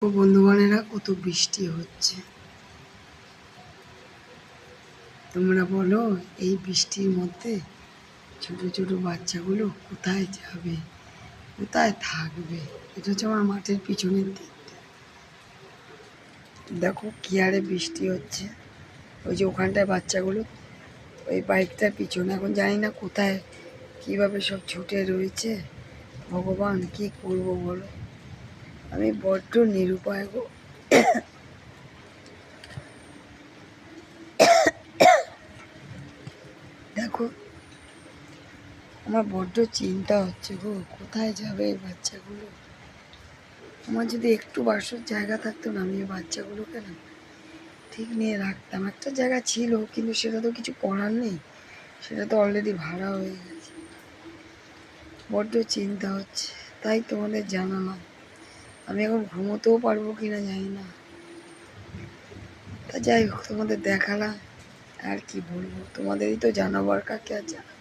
ও বন্ধুগণেরা, কত বৃষ্টি হচ্ছে। তোমরা বলো, এই বৃষ্টির মধ্যে ছোট ছোট বাচ্চাগুলো কোথায় যাবে, কোথায় থাকবে? এটা হচ্ছে আমার মাঠের পিছনের দিকটা। দেখো কি হারে বৃষ্টি হচ্ছে। ওই যে ওখানটায় বাচ্চাগুলো ওই বাইকটার পিছনে, এখন জানি না কোথায় কিভাবে সব ছুটে রয়েছে। ভগবান, কি করব বলো, আমি বড্ড নিরুপায় গো। দেখো, আমার বড্ড চিন্তা হচ্ছে গো, কোথায় যাবে এই বাচ্চাগুলো। আমার যদি একটু বাসর জায়গা থাকতো না, আমি বাচ্চাগুলোকে না ঠিক নিয়ে রাখতাম। একটা জায়গা ছিল, কিন্তু সেটা তো কিছু করার নেই, সেটা তো অলরেডি ভাড়া হয়ে গেছে। বড্ড চিন্তা হচ্ছে, তাই তোমাদের জানালাম। আমি এখন ঘুমোতেও পারবো কিনা জানি না। তা যাই হোক, তোমাদের দেখালাম। আর কি বলবো, তোমাদেরই তো জানাবার, কাকে আর জানাবো।